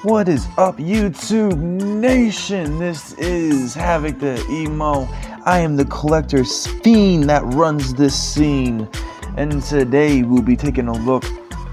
What is up, YouTube Nation? This is Havoc the Emo. I am the collector's fiend that runs this scene. And today we'll be taking a look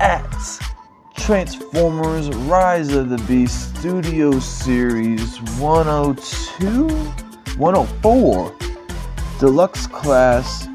at Transformers Rise of the Beast Studio Series 104 Deluxe Class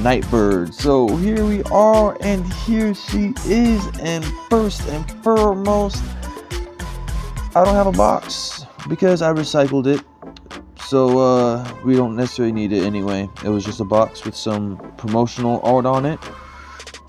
Nightbird. So here we are, and here she is. And first and foremost, I don't have a box because I recycled it, so we don't necessarily need it anyway. It was just a box with some promotional art on it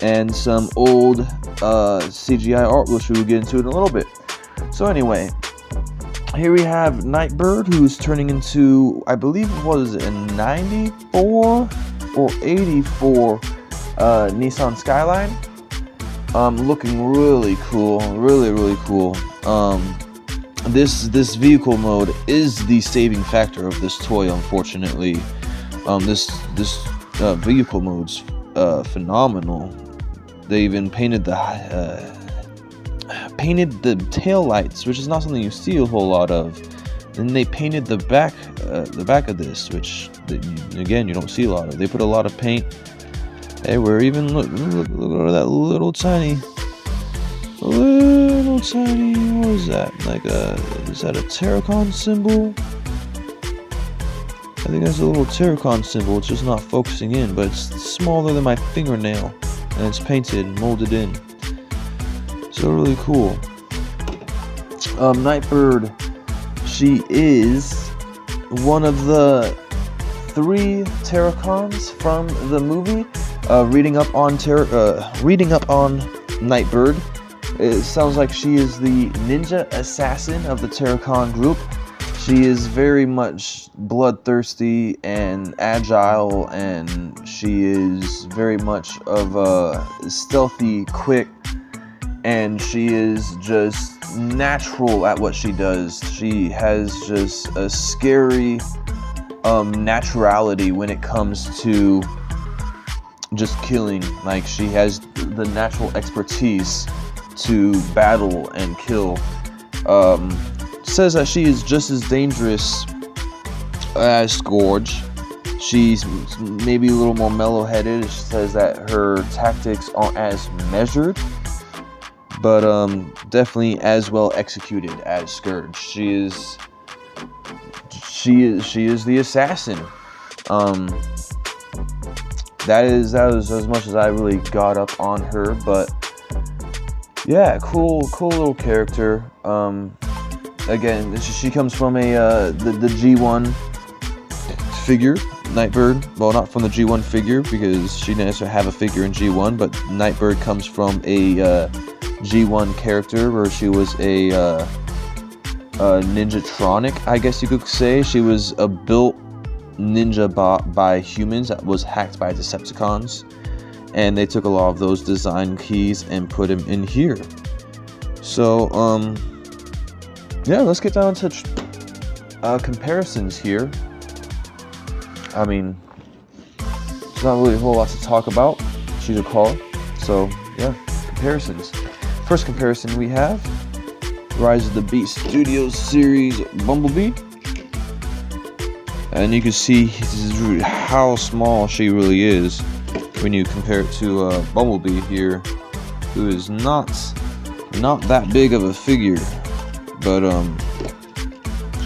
and some old CGI art, which we will get into in a little bit. So anyway, here we have Nightbird, who's turning into, I believe it was a 94 or 84 Nissan Skyline. Looking really cool, really cool. This vehicle mode is the saving factor of this toy, unfortunately. This vehicle mode's phenomenal. They even painted the tail lights, which is not something you see a whole lot of. Then they painted the back of this, which again you don't see a lot of. They put a lot of paint. Hey, we're even look at that little tiny. What is that? Like is that a Terricon symbol? I think that's a little Terricon symbol. It's just not focusing in, but it's smaller than my fingernail, and it's painted and molded in. So really cool. Nightbird, she is one of the 3 Terricons from the movie. Reading up on Nightbird, it sounds like she is the ninja assassin of the Terricon group. She is very much bloodthirsty and agile, and she is very much of a stealthy, quick, and she is just natural at what she does. She has just a scary naturality when it comes to just killing. Like, she has the natural expertise to battle and kill. Says that she is just as dangerous as Scourge. She's maybe a little more mellow-headed. She says that her tactics aren't as measured, but definitely as well executed as Scourge. She is the assassin. That is as much as I really got up on her, but yeah, cool little character. Again, she comes from the G1 figure, Nightbird. Well, not from the G1 figure, because she didn't necessarily have a figure in G1, but Nightbird comes from a G1 character where she was a ninjatronic, I guess you could say. She was a built ninja bot by humans that was hacked by Decepticons, and they took a lot of those design keys and put them in here. So yeah, let's get down to comparisons here. I mean, there's not really a whole lot to talk about. She's a car, so yeah, comparisons. First comparison we have Rise of the Beast Studio Series Bumblebee. And you can see how small she really is when you compare it to Bumblebee here, who is not that big of a figure, but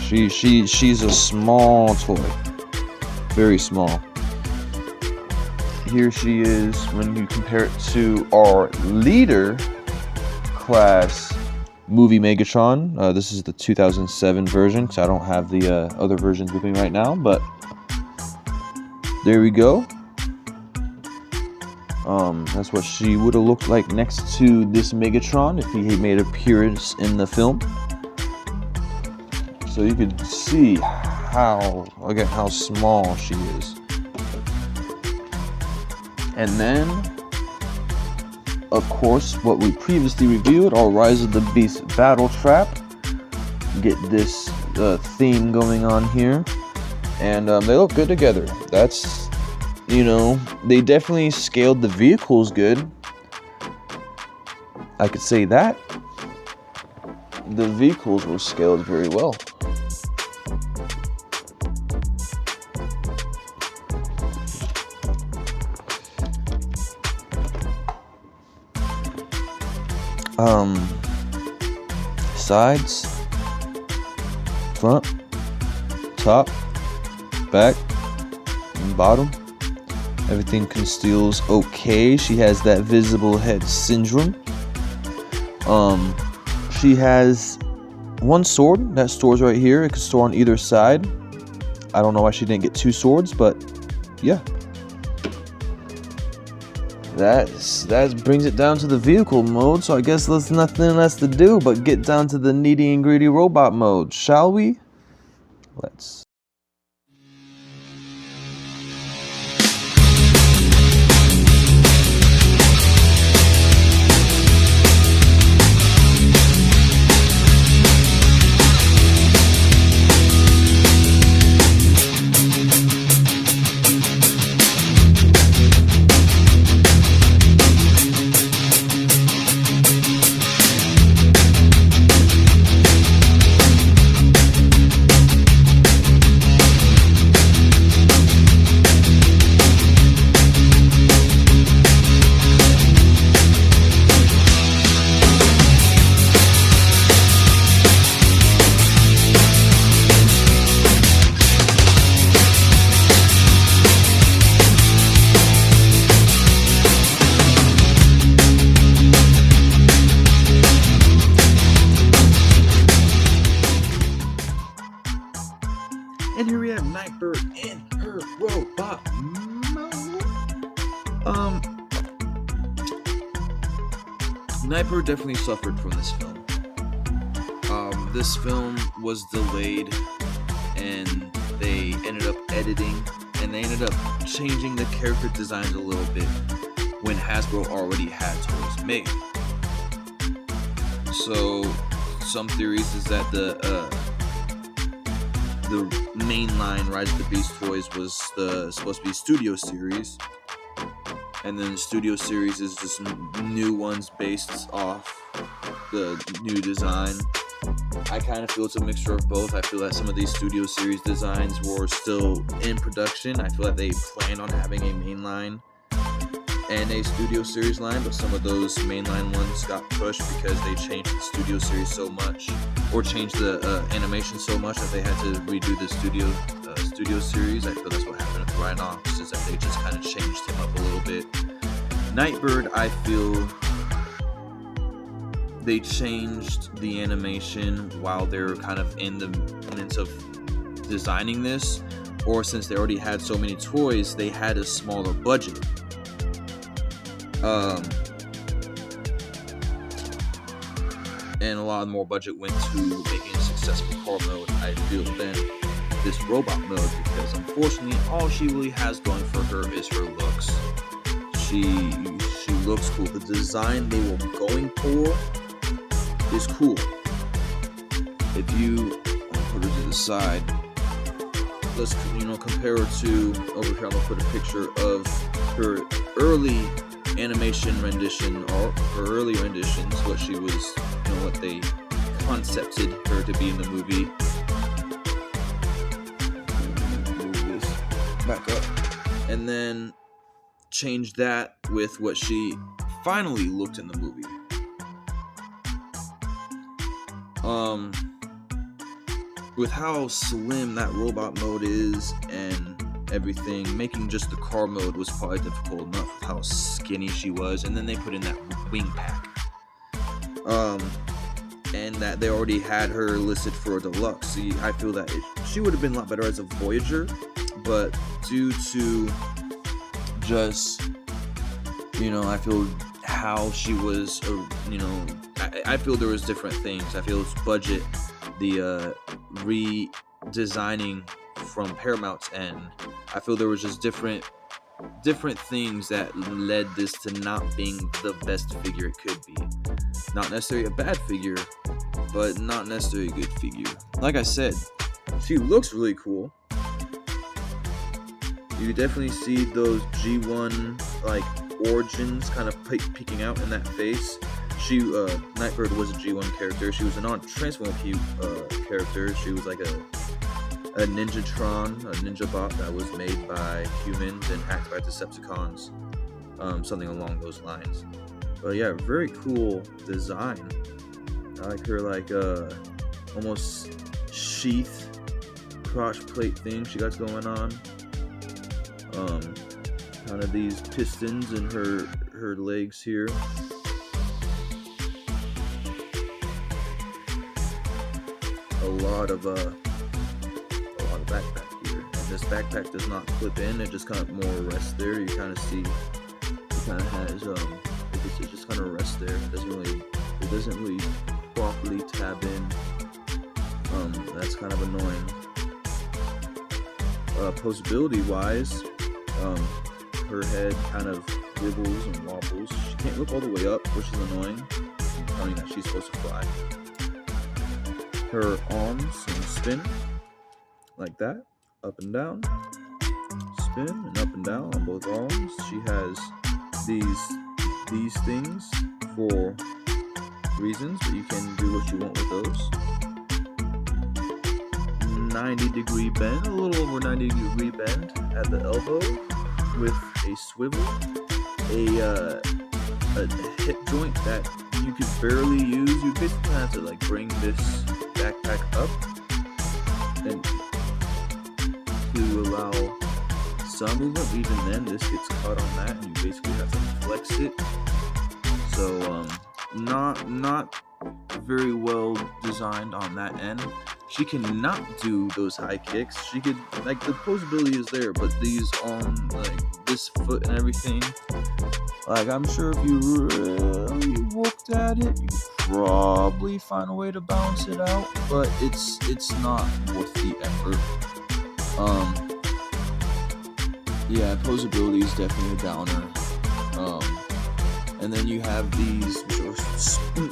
she's a small toy, very small. Here she is when you compare it to our leader class movie Megatron. This is the 2007 version, because I don't have the other versions with me right now, but there we go. That's what she would have looked like next to this Megatron if he had made an appearance in the film. So you could see how small she is. And then, of course, what we previously reviewed, our Rise of the Beast Battle Trap. Get this theme going on here, and they look good together. That's, they definitely scaled the vehicles good. I could say that. the vehicles were scaled very well. Sides, front, top, back, and bottom. Everything conceals okay. She has that visible head syndrome. She has one sword that stores right here. It can store on either side. I don't know why she didn't get two swords, but yeah. That brings it down to the vehicle mode, so I guess there's nothing less to do but get down to the needy and greedy robot mode, shall we? Let's. And here we have Nightbird in her robot mode. Nightbird definitely suffered from this film. This film was delayed, and they ended up editing, and they ended up changing the character designs a little bit when Hasbro already had toys made. So, some theories is that the mainline Rise of the Beast toys was supposed to be Studio Series, and then the Studio Series is just new ones based off the new design. I kind of feel it's a mixture of both. I feel that some of these Studio Series designs were still in production. I feel like they planned on having a mainline and a Studio Series line, but some of those mainline ones got pushed because they changed the Studio Series so much, or changed the animation so much that they had to redo the Studio Series. I feel that's what happened with Rhinox, is that they just kind of changed him up a little bit. Nightbird, I feel they changed the animation while they were kind of in the midst of designing this, or since they already had so many toys, they had a smaller budget. And a lot more budget went to making a successful car mode, I feel, than this robot mode, because unfortunately all she really has going for her is her looks. She looks cool. The design they were going for is cool. If you put her to the side, let's compare her to over here. I'm gonna put a picture of her early animation rendition, or her early renditions, what she was, what they concepted her to be in the movie. Move this back up, and then change that with what she finally looked in the movie. With how slim that robot mode is and everything, making just the car mode was probably difficult enough with how skinny she was, and then they put in that wing pack. And that they already had her listed for a deluxe. See, I feel that she would have been a lot better as a Voyager, but due to just, I feel how she was, I feel there was different things. I feel it's budget, the redesigning from Paramount's end. I feel there was just different things that led this to not being the best figure it could be. Not necessarily a bad figure, but not necessarily a good figure. Like I said, she looks really cool. You definitely see those G1 like origins kind of peeking out in that face. Nightbird was a G1 character. She was a non-transform character. She was like a Ninjatron, a ninja bot that was made by humans and hacked by Decepticons, something along those lines. But yeah, very cool design. I like her like almost sheath crotch plate thing she got going on. Kind of these pistons in her legs here. A lot of backpack here. And this backpack does not clip in; it just kind of more rests there. You kind of see it kind of has it just kind of rests there. It doesn't really properly tab in. That's kind of annoying. Posability wise, her head kind of wibbles and wobbles. She can't look all the way up, which is annoying. I mean that she's supposed to fly. Her arms and spin like that, up and down, spin and up and down on both arms. She has these things for reasons, but you can do what you want with those. 90-degree bend, a little over 90-degree bend at the elbow with a swivel, a hip joint that you could barely use. You basically have to like bring this backpack up and to allow some movement. Even then, this gets caught on that, and you basically have to flex it. So not very well designed on that end. She cannot do those high kicks. She could, like, the posability is there, but these on like this foot and everything, like, I'm sure if you really looked at it, you could probably find a way to balance it out, but it's not worth the effort. Yeah, posability is definitely a downer. And then you have these, which are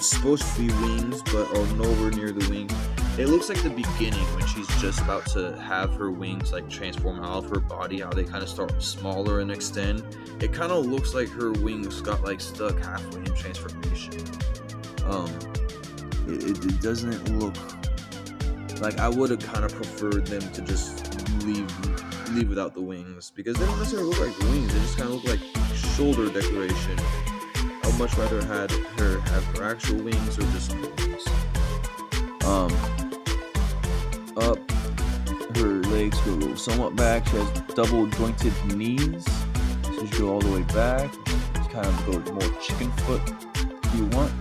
supposed to be wings, but are nowhere near the wings. It looks like the beginning when she's just about to have her wings like transform out of her body, how they kind of start smaller and extend. It kind of looks like her wings got like stuck halfway in transformation. It doesn't look like, I would have kind of preferred them to just leave without the wings, because they don't necessarily look like wings. They just kind of look like shoulder decoration. I'd much rather have her actual wings or just wings. Up, her legs go somewhat back. She has double jointed knees, so you go all the way back. Just kind of go more chicken foot if you want.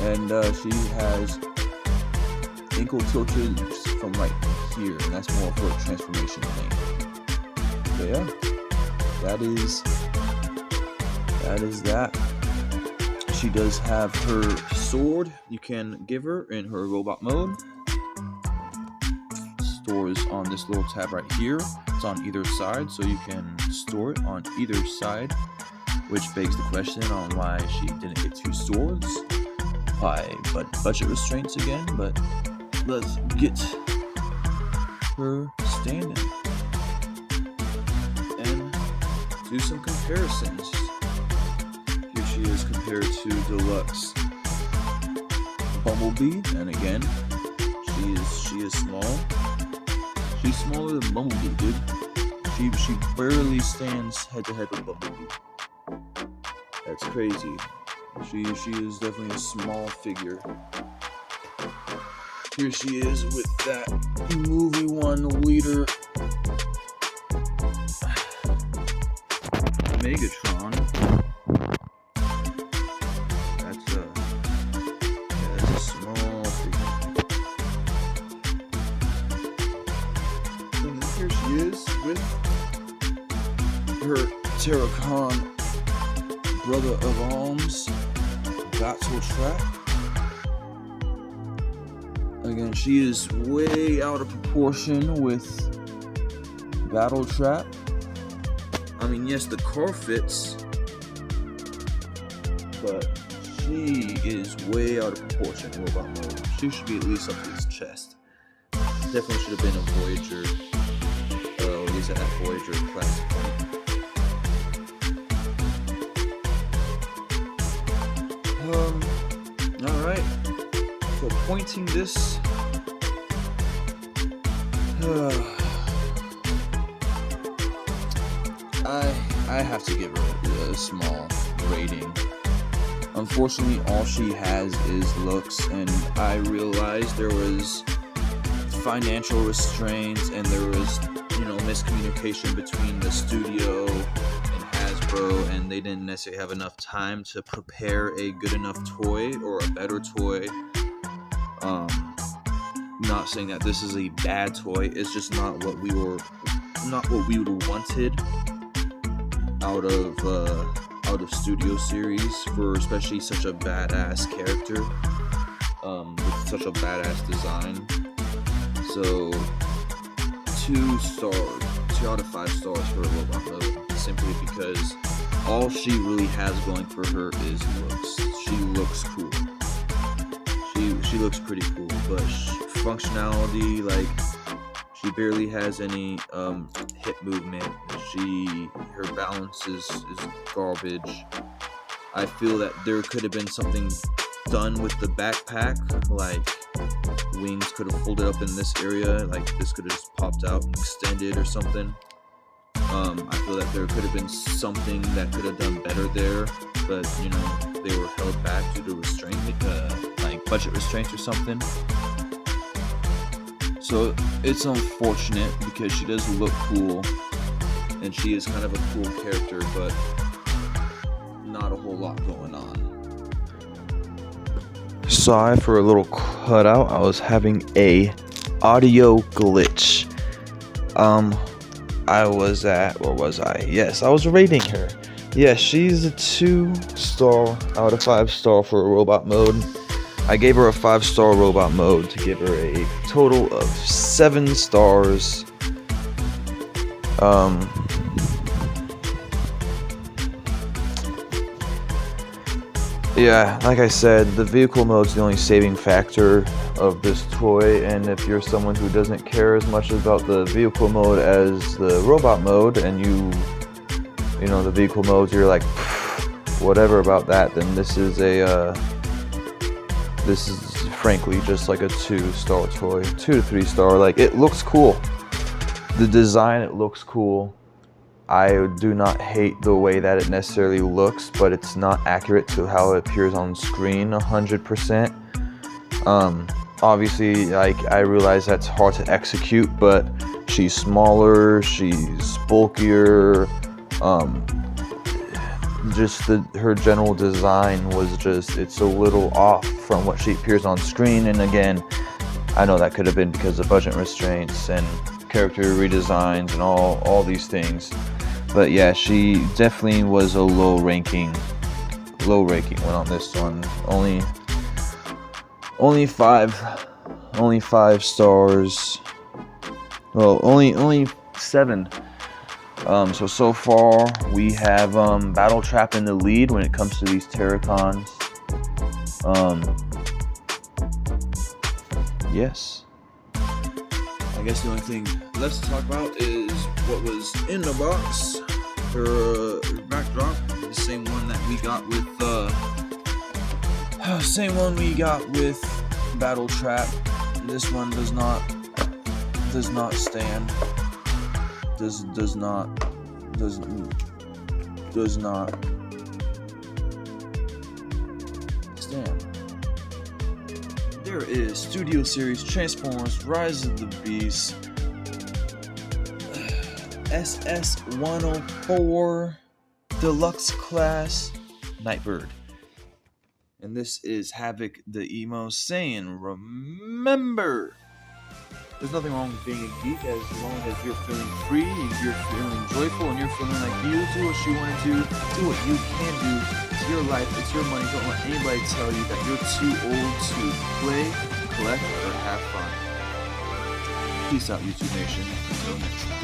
And she has ankle tilted from right here, and that's more for a transformation thing. So yeah, that is that. She does have her sword you can give her in her robot mode. Stores on this little tab right here. It's on either side, so you can store it on either side, which begs the question on why she didn't get two swords. But budget restraints again. But let's get her standing and do some comparisons. Here she is compared to Deluxe Bumblebee, and again, she is small. She's smaller than Bumblebee, dude. She barely stands head to head with Bumblebee. That's crazy. She is definitely a small figure. Here she is with that movie one leader, Megatron. That's a small figure. And then here she is with her Terricon brother of arms, Battle Trap. Again, she is way out of proportion with Battle Trap. I mean, yes, the car fits, but she is way out of proportion in robot mode. She should be at least up to his chest. Definitely should have been a Voyager, or at least at that Voyager class point. pointing this. I have to give her a small rating. Unfortunately, all she has is looks, and I realized there was financial restraints and there was, miscommunication between the studio and Hasbro, and they didn't necessarily have enough time to prepare a good enough toy or a better toy. Not saying that this is a bad toy, it's just not what we would have wanted out of studio series for especially such a badass character with such a badass design. So 2 out of 5 stars for R.O.T.B Mode, simply because all she really has going for her is looks. She looks cool. She looks pretty cool, but functionality, like, she barely has any hip movement. Her balance is garbage. I feel that there could have been something done with the backpack, like wings could have folded up in this area, like this could have just popped out and extended or something. I feel that there could have been something that could have done better there, but they were held back due to restraint, like budget restraints or something. So it's unfortunate because she does look cool and she is kind of a cool character, but not a whole lot going on. Sorry for a little cutout. I was having a audio glitch. Where was I? Yes, I was rating her. Yes, she's a 2-star out of 5-star for R.O.T.B Mode. I gave her a 5-star R.O.T.B Mode to give her a total of 7 stars. Yeah, like I said, the vehicle mode's the only saving factor of this toy, and if you're someone who doesn't care as much about the vehicle mode as the robot mode, and the vehicle modes, you're like, whatever about that, then this is frankly just like a 2-star toy, 2 to 3 star. Like, it looks cool. The design, it looks cool. I do not hate the way that it necessarily looks, but it's not accurate to how it appears on screen 100%. Obviously, like, I realize that's hard to execute, but she's smaller, she's bulkier. Her general design was it's a little off from what she appears on screen. And again, I know that could have been because of budget restraints and character redesigns and all these things. But yeah, she definitely was a low ranking one on this one. Only 5 stars. Well, only 7. So far we have Battle Trap in the lead when it comes to these Terricons. Yes. I guess the only thing left to talk about is what was in the box. Her backdrop, the same one that we got with Battle Trap. This one does not stand. Does not stand. There is Studio Series Transformers Rise of the Beast SS104 Deluxe Class Nightbird. And this is Havoc the Emo saying, remember, there's nothing wrong with being a geek as long as you're feeling free, you're feeling joyful, and you're feeling like you do what you want to do what you can do. It's your life, it's your money. Don't let anybody tell you that you're too old to play, collect, or have fun. Peace out, YouTube Nation. Until next time.